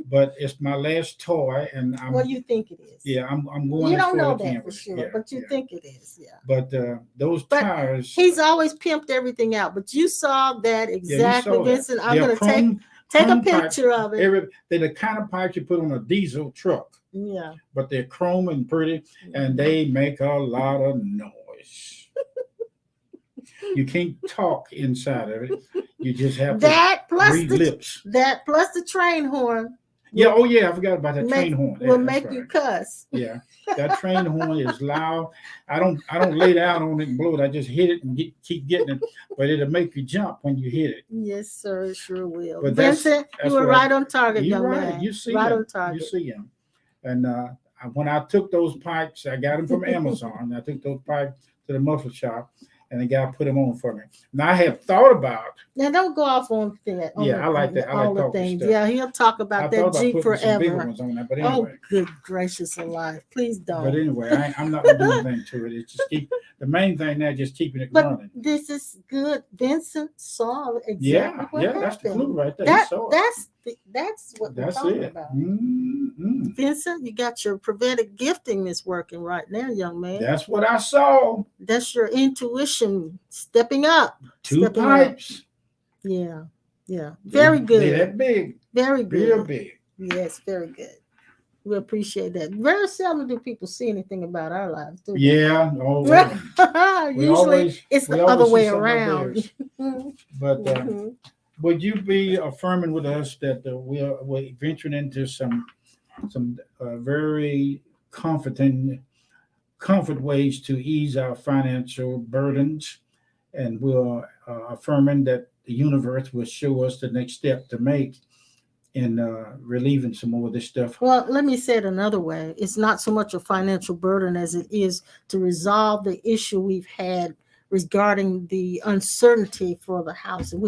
but it's my last toy, and I'm What do you think it is? yeah, I'm going You as don't far know as I can that for with it. sure, Yeah, but you yeah. think it is. Yeah. But those But tires, he's always pimped everything out. But you saw that yeah, you exactly, saw that. Vincent. I'm They're gonna take a chrome pipes. picture of it. They're the kind of pipes you put on a diesel truck, Yeah. but they're chrome and pretty, and they make a lot of noise. You can't talk inside of it. You just have to that plus read the lips. that plus the train horn Yeah, will oh yeah, I forgot about that make train horn. will Yeah, that's make right. you cuss. Yeah, that train horn is loud. I don't lay down on it and blow it. I just hit it and keep getting it, but it'll make you jump when you hit it. Yes, sir, it sure will. But Vincent, you that's were what I. right on target, You're young right. man. You see Right on him. You target. see him. And when I took those pipes, I got them from Amazon. I took those pipes to the muffler shop, and the guy put them on for me. Now I have thought about. Now don't go off on that. Yeah, I like that. I all like the talking things. stuff. Yeah, he'll talk I about thought that about Jeep putting some bigger forever. ones on that, but Oh, anyway. good gracious alive! Please But don't. anyway, I'm not gonna do anything to it. It's just keep the main thing now, just keeping it But running. this is good. Vincent saw exactly Yeah, what yeah, that's the clue happened. right there. He saw it. That's what we're That's talking it. about. Mm-hmm. Vincent, you got your prophetic gifting is working right now, young man. That's what I saw. That's your intuition stepping up. Two Stepping up. pipes. Yeah. Yeah. Very They good. that big, Very real good. big. Yes, very good. We appreciate that. Very seldom do people see anything about our lives, do they? Yeah. Oh, well, Usually it's we the other always way see something of around. theirs. But Mhm. would you be affirming with us that we're venturing into some very comforting comfort ways to ease our financial burdens, and we're affirming that the universe will show us the next step to make in relieving some more of this stuff. Well, let me say it another way. It's not so much a financial burden as it is to resolve the issue we've had regarding the uncertainty for the house. And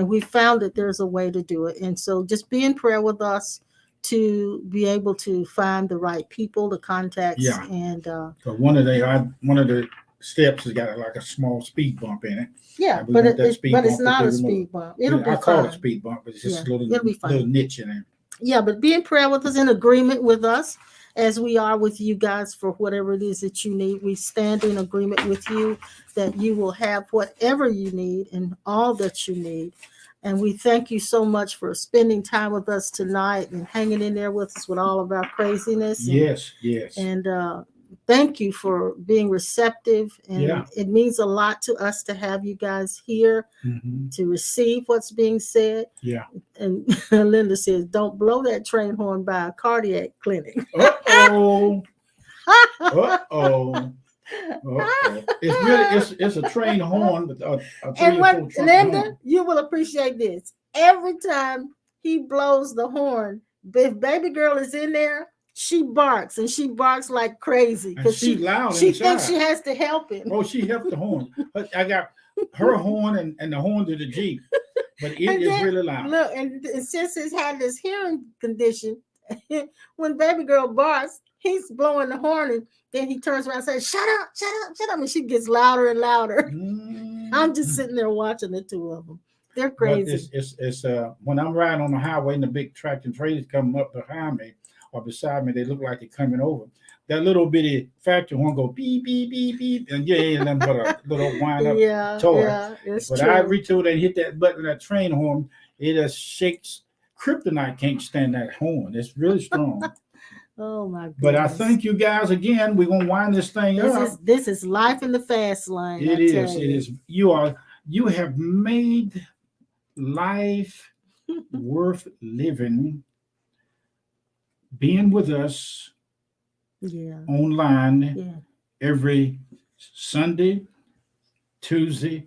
we found that there's a way to do it. And so just be in prayer with us to be able to find the right people, the contacts. Yeah. And So one of the steps has got like a small speed bump in it. yeah, And we but want that speed bump it's to not be a removed. speed bump. It'll be I call fine. it speed bump, but it's just Yeah, a it'll be fine. little niche in there. Yeah, but be in prayer with us, in agreement with us, as we are with you guys for whatever it is that you need. We stand in agreement with you that you will have whatever you need and all that you need. And we thank you so much for spending time with us tonight and hanging in there with us with all of our craziness. Yes. And thank you for being receptive. And Yeah. it means a lot to us to have you guys here Mm-hmm. to receive what's being said. Yeah. And Linda says, don't blow that train horn by a cardiac clinic. Uh-oh. Uh-oh. It's a train horn, a And 3 or 4 what, trunk Linda, horn. you will appreciate this. Every time he blows the horn, if baby girl is in there, she barks, and she barks like crazy And because she's loud she inside. thinks she has to help him. Oh, she helped the horn. I got her horn and the horn to the Jeep, but it And is then, really loud. Look, and since he's had this hearing condition, when baby girl barks, he's blowing the horn, and then he turns around and says, shut up, shut up, shut up. And she gets louder and louder. I'm just sitting there watching the two of them. They're crazy. But it's when I'm riding on the highway and the big tractor trailers come up behind me or beside me, they look like they're coming over. That little bitty factory horn go beep, beep, beep, beep, and ain't nothing but a little wind up toy. Yeah, it's But true. I reach over there and hit that button, that train horn, it just shakes. Kryptonite can't stand that horn. It's really strong. Oh my goodness. But I thank you guys again. We're gonna wind this thing up. This is life in the fast lane. It is. You have made life worth living, being with us online every Sunday, Tuesday,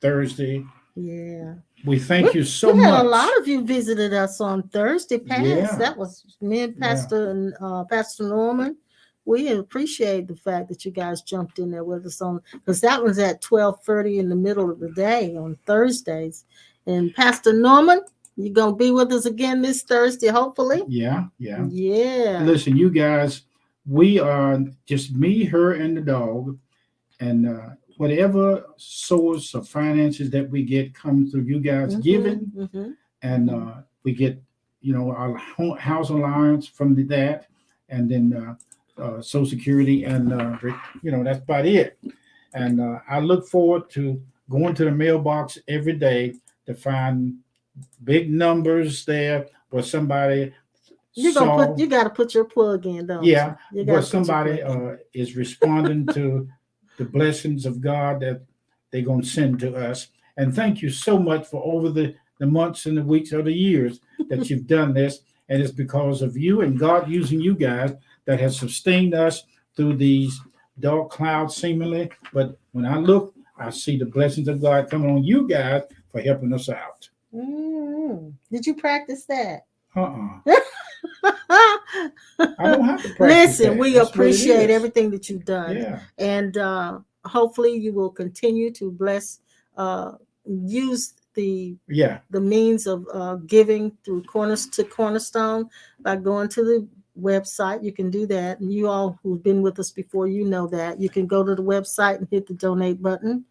Thursday. Yeah. We thank you so much. A lot of you visited us on Thursday past. Yeah. That was me and Pastor Pastor Norman. We appreciate the fact that you guys jumped in there with us on, because that was at 12:30 in the middle of the day on Thursdays. And Pastor Norman, you're gonna be with us again this Thursday, hopefully. Yeah. Listen, you guys, we are just me, her, and the dog, and whatever source of finances that we get comes through you guys giving, and we get our house allowance from that, and then Social Security, and that's about it. And I look forward to going to the mailbox every day to find big numbers there where somebody saw. You gotta put your plug in, don't Yeah, you? You where gotta put your somebody plug in. is responding to the blessings of God that they're going to send to us. And thank you so much for over the months and the weeks or the years that you've done this. And it's because of you and God using you guys that has sustained us through these dark clouds, seemingly. But when I look, I see the blessings of God coming on you guys for helping us out. Did you practice that? Uh-uh. I don't have to practice Listen, that. we That's what it appreciate is. everything that you've done, Yeah. and hopefully you will continue to bless, use Yeah. the means of giving through Corners to Cornerstone by going to the website. You can do that, and you all who've been with us before, you know that you can go to the website and hit the donate button,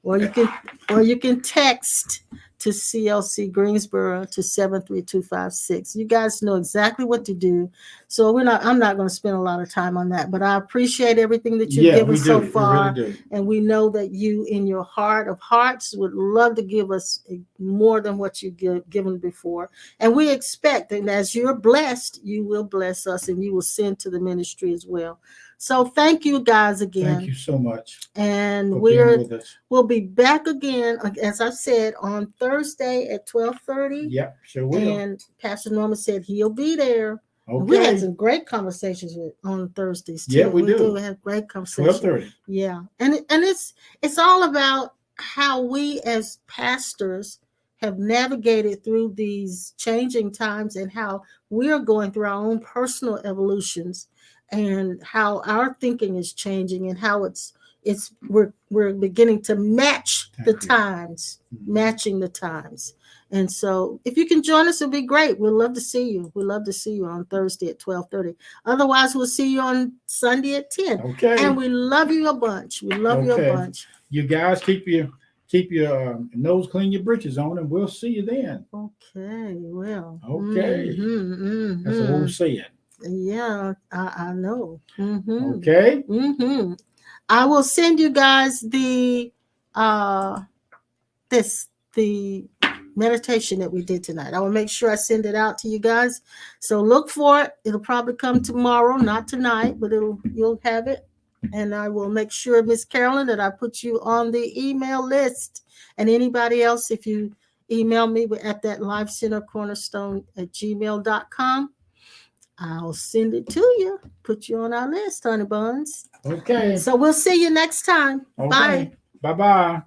or you can text to CLC Greensboro to 73256. You guys know exactly what to do. So I'm not going to spend a lot of time on that, but I appreciate everything that you've Yeah, given we so do. We really far. do. And we know that you, in your heart of hearts, would love to give us more than what you've given before. And we expect that as you're blessed, you will bless us and you will send to the ministry as well. So thank you guys again. Thank you so much And for being with us. we'll be back again, as I said, on Thursday at 12:30. Yep, sure will. And Pastor Norman said he'll be there. Okay. And we had some great conversations on Thursdays too. Yeah, we do. Have great conversations. 12:30. Yeah, and it's all about how we as pastors have navigated through these changing times, and how we're going through our own personal evolutions, and how our thinking is changing, and how we're beginning to match the times, matching the times. And so if you can join us, it'll be great. We'd love to see you. We'd love to see you on Thursday at 12:30. Otherwise, we'll see you on Sunday at 10. Okay. And we love you a bunch. We love you a bunch. You guys keep your nose clean, your britches on, and we'll see you then. Okay. Well. Okay. That's a whole saying. Yeah, I know. Okay. I will send you guys the meditation that we did tonight. I will make sure I send it out to you guys. So look for it. It'll probably come tomorrow, not tonight, but you'll have it. And I will make sure, Miss Carolyn, that I put you on the email list. And anybody else, if you email me at that livecentercornerstone@gmail.com, I'll send it to you. Put you on our list, honey buns. Okay. So we'll see you next time. Okay. Bye. Bye-bye.